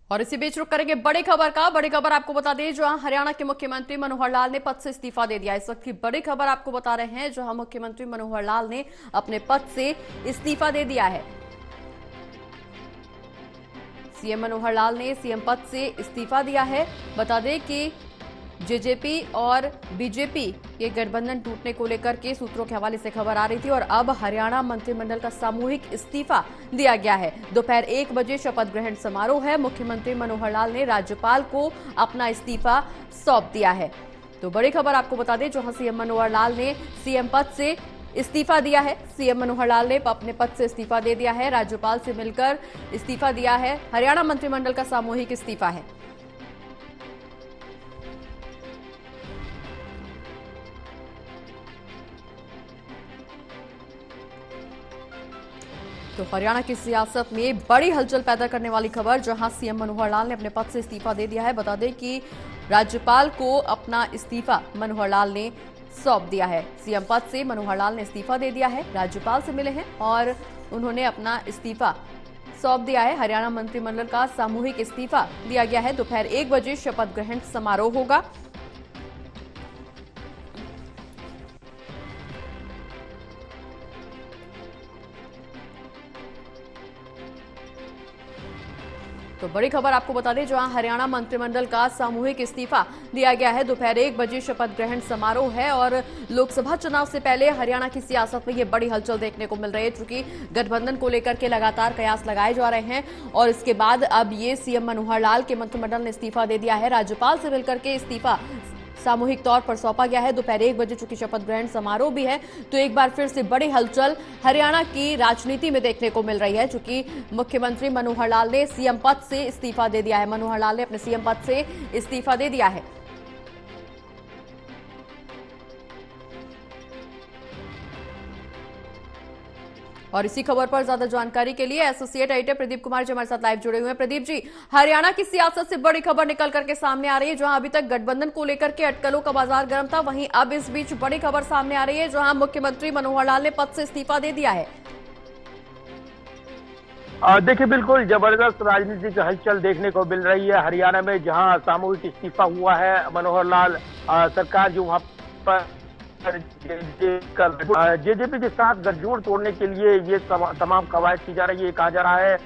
और इसी बीच रुक करेंगे बड़ी खबर का। बड़ी खबर आपको बता दें, जहां हरियाणा के मुख्यमंत्री मनोहर लाल ने पद से इस्तीफा दे दिया। इस वक्त की बड़ी खबर आपको बता रहे हैं, जहां मुख्यमंत्री मनोहर लाल ने अपने पद से इस्तीफा दे दिया है। सीएम मनोहर लाल ने सीएम पद से इस्तीफा दिया है। बता दें कि जेजेपी और बीजेपी के गठबंधन टूटने को लेकर के सूत्रों के हवाले से खबर आ रही थी और अब हरियाणा मंत्रिमंडल का सामूहिक इस्तीफा दिया गया है। दोपहर 1 बजे शपथ ग्रहण समारोह है। मुख्यमंत्री मनोहर लाल ने राज्यपाल को अपना इस्तीफा सौंप दिया है। तो बड़ी खबर आपको बता दें, जहां सीएम मनोहर लाल ने सीएम पद से इस्तीफा दिया है। सीएम मनोहर लाल ने अपने पद से इस्तीफा दे दिया है, राज्यपाल से मिलकर इस्तीफा दिया है। हरियाणा मंत्रिमंडल का सामूहिक इस्तीफा है। तो हरियाणा की सियासत में बड़ी हलचल पैदा करने वाली खबर, जहां सीएम मनोहर लाल ने अपने पद से इस्तीफा दे दिया है। बता दें कि राज्यपाल को अपना इस्तीफा मनोहर लाल ने सौंप दिया है। सीएम पद से मनोहर लाल ने इस्तीफा दे दिया है, राज्यपाल से मिले हैं और उन्होंने अपना इस्तीफा सौंप दिया है। हरियाणा मंत्रिमंडल का सामूहिक इस्तीफा दिया गया है। दोपहर 1 बजे शपथ ग्रहण समारोह होगा। तो बड़ी खबर आपको बता दें, जहां हरियाणा मंत्रिमंडल का सामूहिक इस्तीफा दिया गया है। दोपहर 1 बजे शपथ ग्रहण समारोह है और लोकसभा चुनाव से पहले हरियाणा की सियासत में ये बड़ी हलचल देखने को मिल रही है, क्योंकि गठबंधन को लेकर के लगातार कयास लगाए जा रहे हैं और इसके बाद अब ये सीएम मनोहर लाल के मंत्रिमंडल ने इस्तीफा दे दिया है। राज्यपाल से मिलकर के इस्तीफा सामूहिक तौर पर सौंपा गया है। दोपहर 1 बजे चूंकि शपथ ग्रहण समारोह भी है, तो एक बार फिर से बड़ी हलचल हरियाणा की राजनीति में देखने को मिल रही है, चूंकि मुख्यमंत्री मनोहर लाल ने सीएम पद से इस्तीफा दे दिया है। मनोहर लाल ने अपने सीएम पद से इस्तीफा दे दिया है। और इसी खबर पर ज्यादा जानकारी के लिए एसोसिएट एडिटर प्रदीप कुमार जी हमारे साथ लाइव जुड़े हुए हैं। प्रदीप जी, हरियाणा की सियासत से बड़ी खबर निकल करके सामने आ रही है, जहां अभी तक गठबंधन को लेकर के अटकलों का बाजार गर्म था, वहीं अब इस बीच बड़ी खबर सामने आ रही है, जहां मुख्यमंत्री मनोहर लाल ने पद से इस्तीफा दे दिया है। देखिए, बिल्कुल जबरदस्त राजनीतिक हलचल देखने को मिल रही है हरियाणा में, जहां सामूहिक इस्तीफा हुआ है। मनोहर लाल सरकार जो वहां पर जेजेपी के साथ गठजोड़ तोड़ने के लिए ये तमाम कवायद की जा रही है। ये कहा जा रहा है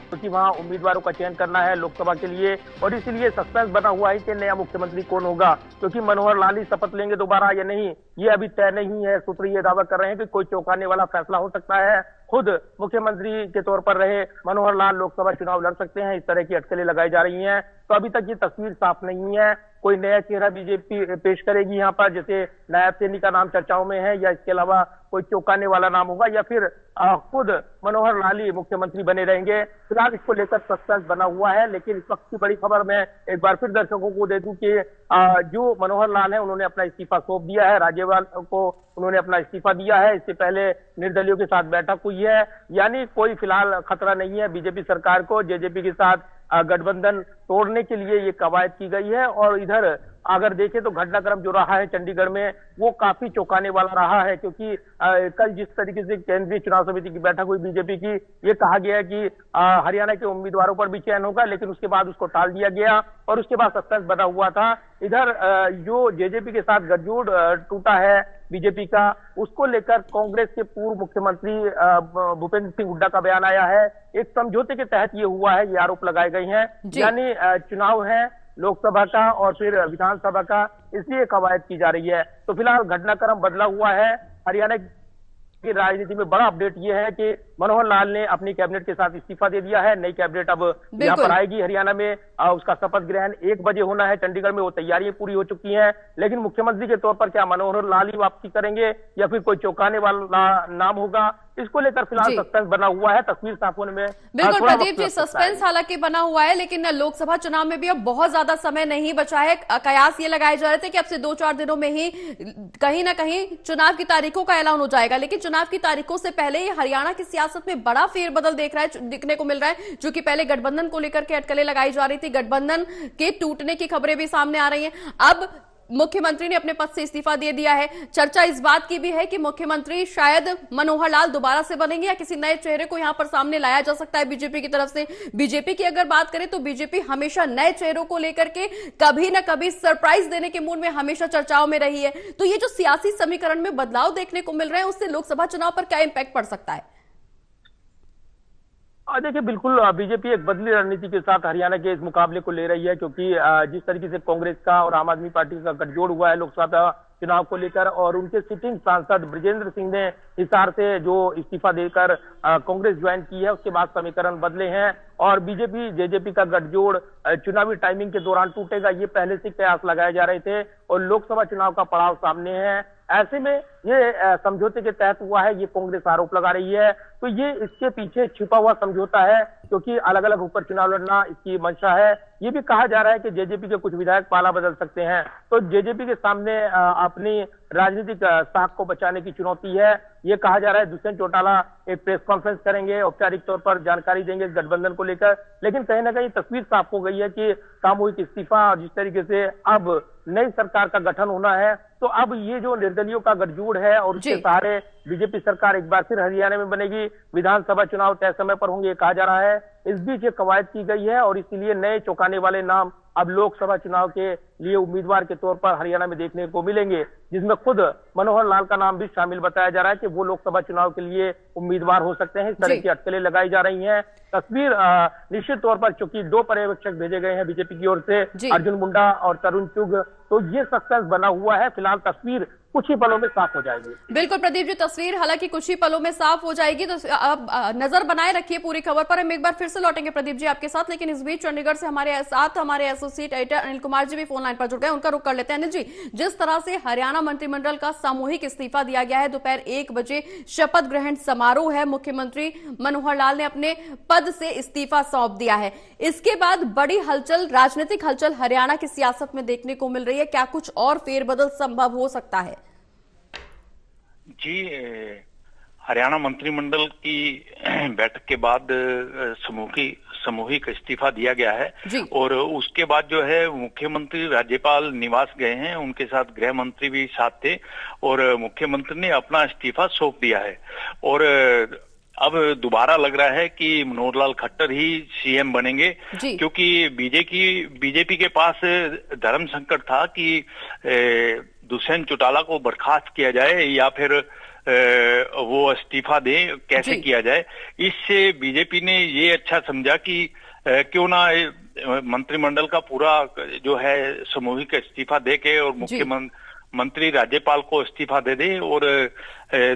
क्योंकि वहां उम्मीदवारों का चयन करना है लोकसभा के लिए, और इसीलिए सस्पेंस बना हुआ है कि नया मुख्यमंत्री कौन होगा, क्योंकि मनोहर लाल ही शपथ लेंगे दोबारा या नहीं, ये अभी तय नहीं है। सूत्र ये दावा कर रहे हैं कि कोई चौंकाने वाला फैसला हो सकता है। खुद मुख्यमंत्री के तौर पर रहे मनोहर लाल लोकसभा चुनाव लड़ सकते हैं, इस तरह की अटकलें लगाई जा रही हैं। तो अभी तक ये तस्वीर साफ नहीं है। कोई नया चेहरा बीजेपी पेश करेगी यहाँ पर, जैसे नायब सैनी का नाम चर्चाओं में है, या इसके अलावा कोई चौंकाने वाला नाम होगा, या फिर खुद मनोहर लाल ही मुख्यमंत्री बने रहेंगे। फिलहाल इसको लेकर सस्पेंस बना हुआ है। लेकिन इस वक्त की बड़ी खबर मैं एक बार फिर दर्शकों को दे दूं कि जो मनोहर लाल है उन्होंने अपना इस्तीफा सौंप दिया है, राज्यपाल को उन्होंने अपना इस्तीफा दिया है। इससे पहले निर्दलियों के साथ बैठक हुई है, यानी कोई फिलहाल खतरा नहीं है बीजेपी सरकार को। जेजेपी के साथ गठबंधन तोड़ने के लिए ये कवायद की गई है। और इधर अगर देखें तो घटनाक्रम जो रहा है चंडीगढ़ में, वो काफी चौंकाने वाला रहा है, क्योंकि कल जिस तरीके से केंद्रीय चुनाव समिति की बैठक हुई बीजेपी की, ये कहा गया है कि हरियाणा के उम्मीदवारों पर भी चयन होगा, लेकिन उसके बाद उसको टाल दिया गया और उसके बाद सस्पेंस बना हुआ था। इधर जो जेजेपी के साथ गठजोड़ टूटा है बीजेपी का, उसको लेकर कांग्रेस के पूर्व मुख्यमंत्री भूपेंद्र सिंह हुड्डा का बयान आया है। एक समझौते के तहत ये हुआ है, ये आरोप लगाए गए हैं, यानी चुनाव है लोकसभा का और फिर विधानसभा का, इसलिए कवायद की जा रही है। तो फिलहाल घटनाक्रम बदला हुआ है हरियाणा की राजनीति में। बड़ा अपडेट यह है कि मनोहर लाल ने अपनी कैबिनेट के साथ इस्तीफा दे दिया है। नई कैबिनेट अब यहाँ पर आएगी हरियाणा में। उसका शपथ ग्रहण 1 बजे होना है चंडीगढ़ में, वो तैयारियां पूरी हो चुकी हैं। लेकिन मुख्यमंत्री के तौर पर क्या मनोहर लाल ही वापसी करेंगे या फिर कोई चौंकाने वाला नाम होगा, इसको लेकर फिलहाल सस्पेंस बना हुआ है। तस्वीर साफ होने में बिल्कुल प्रदीप जी, सस्पेंस हालांकि बना हुआ है, लेकिन लोकसभा चुनाव में भी अब बहुत ज्यादा समय नहीं बचा है। कयास ये लगाए जा रहे थे कि अब से 2-4 दिनों में ही कहीं ना कहीं चुनाव की तारीखों का ऐलान हो जाएगा, लेकिन चुनाव की तारीखों से पहले ये हरियाणा की सियासत में बड़ा फेरबदल दिखने को मिल रहा है, जो कि पहले गठबंधन को लेकर के अटकलें लगाई जा रही थी, गठबंधन के टूटने की खबरें भी सामने आ रही हैं। अब मुख्यमंत्री ने अपने पद से इस्तीफा दे दिया है। चर्चा इस बात की भी है कि मुख्यमंत्री शायद मनोहर लाल दोबारा से बनेंगे या किसी नए चेहरे को यहां पर सामने लाया जा सकता है बीजेपी की तरफ से। बीजेपी की अगर बात करें तो बीजेपी हमेशा नए चेहरों को लेकर के कभी ना कभी सरप्राइज देने के मूड में हमेशा चर्चाओं में रही है। तो ये जो सियासी समीकरण में बदलाव देखने को मिल रहे हैं, उससे लोकसभा चुनाव पर क्या इंपैक्ट पड़ सकता है? देखिए, बिल्कुल बीजेपी एक बदली रणनीति के साथ हरियाणा के इस मुकाबले को ले रही है, क्योंकि जिस तरीके से कांग्रेस का और आम आदमी पार्टी का गठजोड़ हुआ है लोकसभा चुनाव को लेकर, और उनके सिटिंग सांसद ब्रिजेंद्र सिंह ने हिसार से जो इस्तीफा देकर कांग्रेस ज्वाइन की है, उसके बाद समीकरण बदले हैं और बीजेपी जेजेपी का गठजोड़ चुनावी टाइमिंग के दौरान टूटेगा, ये पहले से कयास लगाए जा रहे थे और लोकसभा चुनाव का पड़ाव सामने है। ऐसे में ये समझौते के तहत हुआ है, ये कांग्रेस आरोप लगा रही है। तो ये इसके पीछे छिपा हुआ समझौता है, क्योंकि अलग अलग ऊपर चुनाव लड़ना इसकी मंशा है। ये भी कहा जा रहा है कि जेजेपी के कुछ विधायक पाला बदल सकते हैं, तो जेजेपी के सामने अपनी राजनीतिक साख को बचाने की चुनौती है। ये कहा जा रहा है दुष्यंत चौटाला एक प्रेस कॉन्फ्रेंस करेंगे, औपचारिक तौर पर जानकारी देंगे इस गठबंधन को लेकर, लेकिन कहीं ना कहीं तस्वीर साफ हो गई है कि सामूहिक इस्तीफा और जिस तरीके से अब नई सरकार का गठन होना है, तो अब ये जो निर्दलियों का गठजोड़ है और उसके सहारे बीजेपी सरकार एक बार फिर हरियाणा में बनेगी। विधानसभा चुनाव तय समय पर होंगे, कहा जा रहा है। इस बीच ये कवायद की गई है और इसीलिए नए चौंकाने वाले नाम अब लोकसभा चुनाव के लिए उम्मीदवार के तौर पर हरियाणा में देखने को मिलेंगे, जिसमें खुद मनोहर लाल का नाम भी शामिल बताया जा रहा है कि वो लोकसभा चुनाव के लिए उम्मीदवार हो सकते हैं। इस तरह की अटकलें लगाई जा रही हैं। तस्वीर निश्चित तौर पर, चूंकि 2 पर्यवेक्षक भेजे गए हैं बीजेपी की ओर से, अर्जुन मुंडा और तरुण चुग, तो ये सस्पेंस बना हुआ है। फिलहाल तस्वीर कुछ ही पलों में साफ हो जाएगी। बिल्कुल प्रदीप जी, तस्वीर हालांकि कुछ ही पलों में साफ हो जाएगी, तो अब नजर बनाए रखिए पूरी खबर पर। हम एक बार फिर से लौटेंगे प्रदीप जी आपके साथ, लेकिन इस बीच चंडीगढ़ से हमारे साथ हमारे एसोसिएट एडिटर अनिल कुमार जी भी फोन लाइन पर जुड़ गए, उनका रुख कर लेते हैं। अनिल जी, जिस तरह से हरियाणा मंत्रिमंडल का सामूहिक इस्तीफा दिया गया है, दोपहर 1 बजे शपथ ग्रहण समारोह है, मुख्यमंत्री मनोहर लाल ने अपने पद से इस्तीफा सौंप दिया है। इसके बाद बड़ी हलचल, राजनीतिक हलचल हरियाणा की सियासत में देखने को मिल रही है। क्या कुछ और फेरबदल संभव हो सकता है? जी, हरियाणा मंत्रिमंडल की बैठक के बाद सामूहिक इस्तीफा दिया गया है और उसके बाद जो है मुख्यमंत्री राज्यपाल निवास गए हैं, उनके साथ गृह मंत्री भी साथ थे और मुख्यमंत्री ने अपना इस्तीफा सौंप दिया है। और अब दोबारा लग रहा है कि मनोहर लाल खट्टर ही सीएम बनेंगे, क्योंकि बीजेपी के पास धर्म संकट था कि दुष्यंत चौटाला को बर्खास्त किया जाए या फिर वो इस्तीफा दें, कैसे किया जाए। इससे बीजेपी ने ये अच्छा समझा कि क्यों ना मंत्रिमंडल का पूरा जो है सामूहिक इस्तीफा दे के और मुख्यमंत्री राज्यपाल को इस्तीफा दे दे और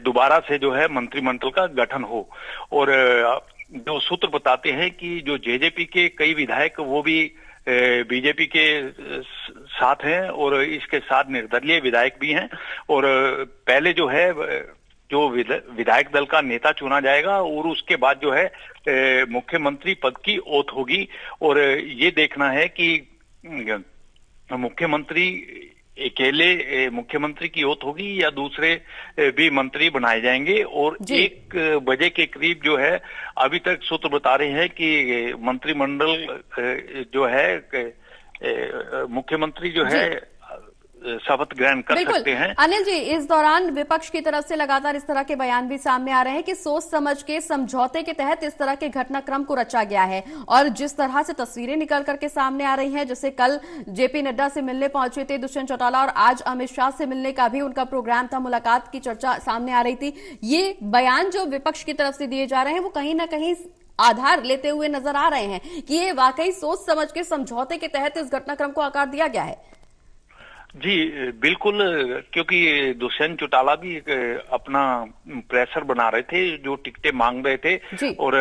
दोबारा से जो है मंत्रिमंडल का गठन हो। और जो सूत्र बताते हैं कि जो जेजेपी के कई विधायक वो भी बीजेपी के साथ हैं और इसके साथ निर्दलीय विधायक भी हैं और पहले जो है जो विधायक दल का नेता चुना जाएगा और उसके बाद जो है मुख्यमंत्री पद की ओथ होगी। और ये देखना है कि मुख्यमंत्री अकेले मुख्यमंत्री की ओथ होगी या दूसरे भी मंत्री बनाए जाएंगे। और 1 बजे के करीब जो है, अभी तक सूत्र बता रहे हैं कि मंत्रिमंडल जो है मुख्यमंत्री जो है शपथ ग्रहण कर सकते हैं। अनिल जी, इस दौरान विपक्ष की तरफ से लगातार इस तरह के बयान भी सामने आ रहे हैं कि सोच समझ के समझौते के तहत इस तरह के घटनाक्रम को रचा गया है और जिस तरह से तस्वीरें निकल करके सामने आ रही हैं, जैसे कल जेपी नड्डा से मिलने पहुंचे थे दुष्यंत चौटाला और आज अमित शाह से मिलने का भी उनका प्रोग्राम था, मुलाकात की चर्चा सामने आ रही थी। ये बयान जो विपक्ष की तरफ से दिए जा रहे हैं वो कहीं ना कहीं आधार लेते हुए नजर आ रहे हैं कि ये वाकई सोच समझ के समझौते के तहत इस घटनाक्रम को आकार दिया गया है। जी बिल्कुल, क्योंकि दुष्यंत चौटाला भी अपना प्रेशर बना रहे थे, जो टिकटें मांग रहे थे और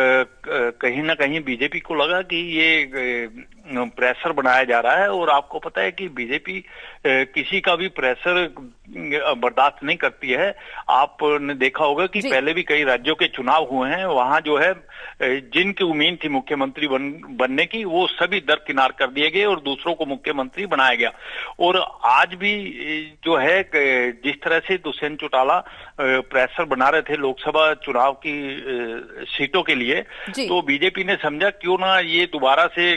कहीं ना कहीं बीजेपी को लगा कि ये प्रेशर बनाया जा रहा है। और आपको पता है कि बीजेपी किसी का भी प्रेशर बर्दाश्त नहीं करती है। आपने देखा होगा कि पहले भी कई राज्यों के चुनाव हुए हैं, वहां जो है जिनकी उम्मीद थी मुख्यमंत्री बनने की वो सभी दरकिनार कर दिए गए और दूसरों को मुख्यमंत्री बनाया गया। और आज भी जो है जिस तरह से दुष्यंत चौटाला प्रेशर बना रहे थे लोकसभा चुनाव की सीटों के लिए, तो बीजेपी ने समझा क्यों ना ये दोबारा से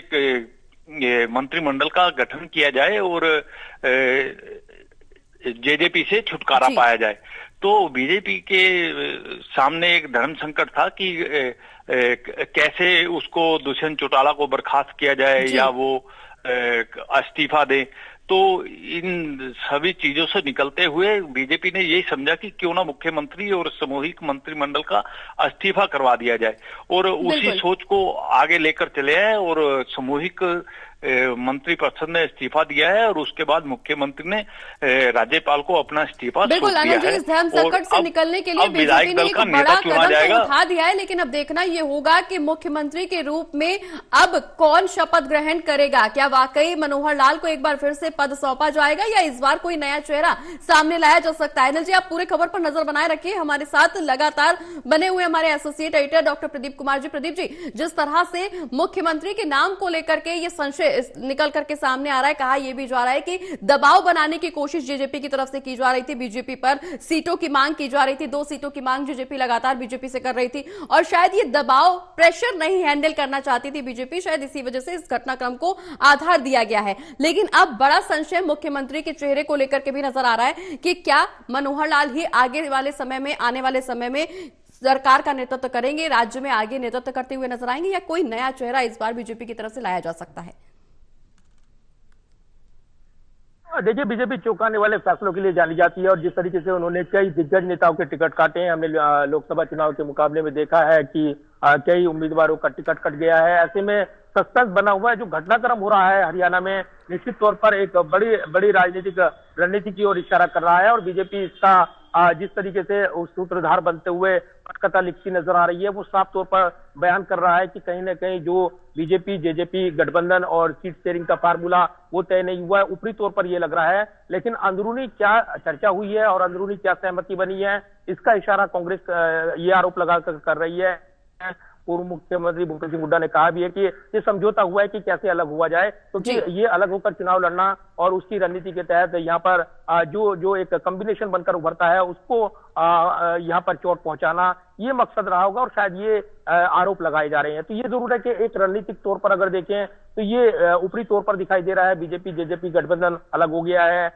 मंत्रिमंडल का गठन किया जाए और जेजेपी से छुटकारा पाया जाए। तो बीजेपी के सामने एक धर्म संकट था कि कैसे उसको दुष्यंत चौटाला को बर्खास्त किया जाए या वो इस्तीफा दे। तो इन सभी चीजों से निकलते हुए बीजेपी ने यही समझा कि क्यों ना मुख्यमंत्री और सामूहिक मंत्रिमंडल का इस्तीफा करवा दिया जाए, और उसी सोच को आगे लेकर चले आए और सामूहिक मंत्रिपरिषद ने इस्तीफा दिया है और उसके बाद मुख्यमंत्री ने राज्यपाल को अपना इस्तीफा सौंप दिया है। इस धर्म संकट से निकलने के लिए बीजेपी ने एक बड़ा कदम तो उठा दिया है, लेकिन अब देखना ये होगा कि मुख्यमंत्री के रूप में अब कौन शपथ ग्रहण करेगा। क्या वाकई मनोहर लाल को एक बार फिर से पद सौंपा जाएगा या इस बार कोई नया चेहरा सामने लाया जा सकता है? अनिल जी, आप पूरे खबर पर नजर बनाए रखिए। हमारे साथ लगातार बने हुए हमारे associate editor doctor Pradeep Kumar ji. Pradeep ji, जिस तरह से मुख्यमंत्री के नाम को लेकर के ये संशय निकल करके सामने आ रहा है, कहा यह भी जा रहा है कि दबाव बनाने की कोशिश जेजेपी की तरफ से की जा रही थी, बीजेपी पर सीटों की मांग की जा रही थी, 2 सीटों की मांग जेजेपी लगातार बीजेपी से कर रही थी और शायद ये दबाव प्रेशर नहीं हैंडल करना चाहती थी बीजेपी, शायद इसी वजह से इस घटनाक्रम को आधार दिया गया है। लेकिन अब बड़ा संशय मुख्यमंत्री के चेहरे को लेकर के भी नजर आ रहा है कि क्या मनोहर लाल ही आगे वाले समय में, आने वाले समय में सरकार का नेतृत्व करेंगे, राज्य में आगे नेतृत्व करते हुए नजर आएंगे, या कोई नया चेहरा इस बार बीजेपी की तरफ से लाया जा सकता है? देखिए, बीजेपी चौंकाने वाले फैसलों के लिए जानी जाती है और जिस तरीके से उन्होंने कई दिग्गज नेताओं के टिकट काटे हैं, हमने लोकसभा चुनाव के मुकाबले में देखा है कि कई उम्मीदवारों का टिकट कट गया है। ऐसे में सस्पेंस बना हुआ है। जो घटनाक्रम हो रहा है हरियाणा में, निश्चित तौर पर एक बड़ी राजनीतिक रणनीति की ओर इशारा कर रहा है और बीजेपी इसका जिस तरीके से उस सूत्रधार बनते हुए पटकथा लिखती नजर आ रही है, वो साफ तौर पर बयान कर रहा है कि कहीं ना कहीं जो बीजेपी जेजेपी गठबंधन और सीट शेयरिंग का फार्मूला वो तय नहीं हुआ है। ऊपरी तौर पर ये लग रहा है, लेकिन अंदरूनी क्या चर्चा हुई है और अंदरूनी क्या सहमति बनी है, इसका इशारा कांग्रेस ये आरोप लगा कर रही है। पूर्व मुख्यमंत्री भूपेंद्र सिंह हुड्डा ने कहा भी है कि ये समझौता हुआ है कि कैसे अलग हुआ जाए, क्योंकि ये अलग होकर चुनाव लड़ना और उसकी रणनीति के तहत यहाँ पर जो एक कॉम्बिनेशन बनकर उभरता है उसको यहाँ पर चोट पहुंचाना, ये मकसद रहा होगा और शायद ये आरोप लगाए जा रहे हैं। तो ये जरूर है कि एक रणनीतिक तौर पर अगर देखें तो ये ऊपरी तौर पर दिखाई दे रहा है, बीजेपी जेजेपी गठबंधन अलग हो गया है,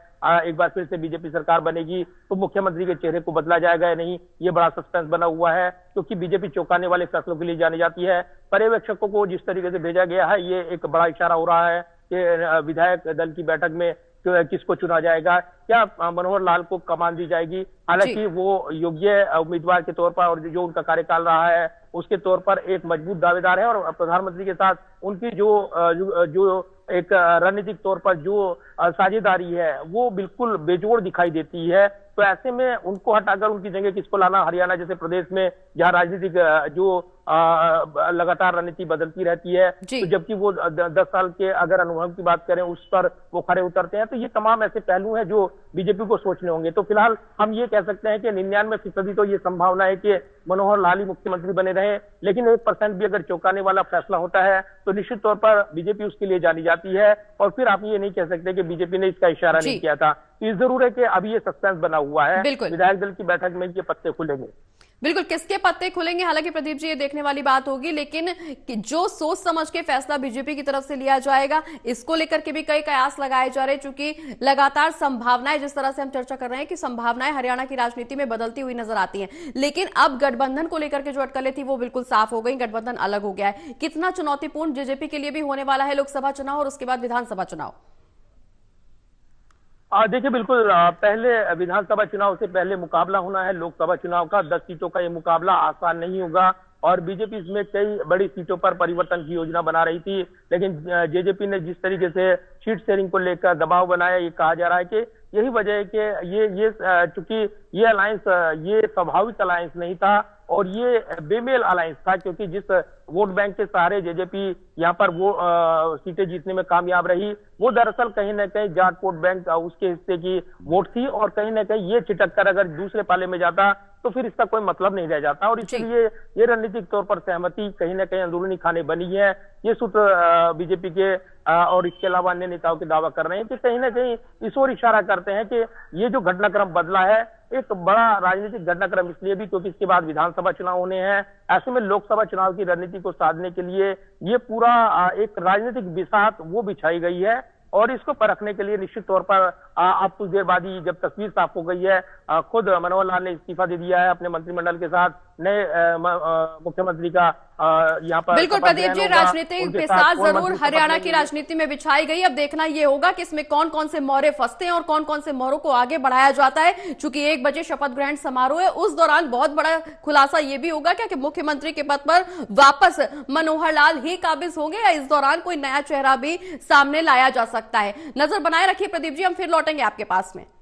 एक बार फिर से बीजेपी सरकार बनेगी तो मुख्यमंत्री के चेहरे को बदला जाएगा या नहीं, ये बड़ा सस्पेंस बना हुआ है, क्योंकि बीजेपी चौंकाने वाले फैसलों के लिए जानी जाती है। पर्यवेक्षकों को जिस तरीके से भेजा गया है, ये एक बड़ा इशारा हो रहा है कि विधायक दल की बैठक में किसको चुना जाएगा, क्या मनोहर लाल को कमान दी जाएगी। हालांकि वो योग्य उम्मीदवार के तौर पर और जो उनका कार्यकाल रहा है उसके तौर पर एक मजबूत दावेदार है और प्रधानमंत्री के साथ उनकी जो एक रणनीतिक तौर पर जो साझेदारी है वो बिल्कुल बेजोड़ दिखाई देती है। तो ऐसे में उनको हटाकर उनकी जगह किसको लाना, हरियाणा जैसे प्रदेश में जहां राजनीतिक जो लगातार रणनीति बदलती रहती है, तो जबकि वो 10 साल के अगर अनुभव की बात करें उस पर वो खड़े उतरते हैं, तो ये तमाम ऐसे पहलू हैं जो बीजेपी को सोचने होंगे। तो फिलहाल हम ये कह सकते हैं कि 99% तो ये संभावना है कि मनोहर लाल ही मुख्यमंत्री बने रहे, लेकिन 1% भी अगर चौंकाने वाला फैसला होता है तो निश्चित तौर पर बीजेपी उसके लिए जानी जाती है और फिर आप ये नहीं कह सकते कि बीजेपी ने इसका इशारा नहीं किया था। ये जरूर है कि अभी ये सस्पेंस बना हुआ है, विधायक दल की बैठक में ये पत्ते खुलेंगे। बिल्कुल, किसके पत्ते खुलेंगे हालांकि प्रदीप जी ये देखने वाली बात होगी, लेकिन जो सोच समझ के फैसला बीजेपी की तरफ से लिया जाएगा इसको लेकर के भी कई कयास लगाए जा रहे हैं, चूंकि लगातार संभावनाएं, जिस तरह से हम चर्चा कर रहे हैं कि संभावनाएं हरियाणा की राजनीति में बदलती हुई नजर आती हैं, लेकिन अब गठबंधन को लेकर के जो अटकलें थी वो बिल्कुल साफ हो गई, गठबंधन अलग हो गया है। कितना चुनौतीपूर्ण जेजेपी के लिए भी होने वाला है लोकसभा चुनाव और उसके बाद विधानसभा चुनाव? देखिए, बिल्कुल पहले विधानसभा चुनाव से पहले मुकाबला होना है लोकसभा चुनाव का। 10 सीटों का ये मुकाबला आसान नहीं होगा और बीजेपी इसमें कई बड़ी सीटों पर परिवर्तन की योजना बना रही थी, लेकिन जेजेपी ने जिस तरीके से सीट शेयरिंग को लेकर दबाव बनाया, ये कहा जा रहा है कि यही वजह है कि ये चूंकि ये अलायंस ये स्वाभाविक अलायंस नहीं था और ये बेमेल अलायंस था, क्योंकि जिस वोट बैंक के सहारे जेजेपी यहाँ पर वो सीटें जीतने में कामयाब रही, वो दरअसल कहीं ना कहीं जाट वोट बैंक उसके हिस्से की वोट थी और कहीं ना कहीं ये छिटक कर अगर दूसरे पाले में जाता तो फिर इसका कोई मतलब नहीं रह जाता और इसलिए ये रणनीतिक तौर पर सहमति कहीं ना कहीं अंदरूनी खाने बनी है। ये सूत्र बीजेपी के और इसके अलावा अन्य नेताओं के दावा कर रहे हैं कि कहीं ना कहीं इस ओर इशारा करते हैं कि ये जो घटनाक्रम बदला है एक बड़ा राजनीतिक घटनाक्रम इसलिए भी क्योंकि इसके बाद विधानसभा चुनाव होने हैं। ऐसे में लोकसभा चुनाव की रणनीति को साधने के लिए ये पूरा एक राजनीतिक बिसात वो बिछाई गई है और इसको परखने के लिए निश्चित तौर पर अब कुछ देर बाद ही जब तस्वीर साफ हो गई है, खुद मनोहर लाल ने इस्तीफा दे दिया है अपने मंत्रिमंडल के साथ। नए मुख्यमंत्री का यहाँ पर बिल्कुल प्रदीप जी, राजनीतिक पिसाच जरूर हरियाणा की राजनीति में बिछाई गई। अब देखना यह होगा कि इसमें कौन कौन से मोहरे फंसते हैं और कौन कौन से मोहरों को आगे बढ़ाया जाता है। चूंकि 1 बजे शपथ ग्रहण समारोह है, उस दौरान बहुत बड़ा खुलासा यह भी होगा क्या कि मुख्यमंत्री के पद पर वापस मनोहर लाल ही काबिज होंगे या इस दौरान कोई नया चेहरा भी सामने लाया जा सकता है। नजर बनाए रखिए प्रदीप जी, हम फिर लौटेंगे आपके पास में।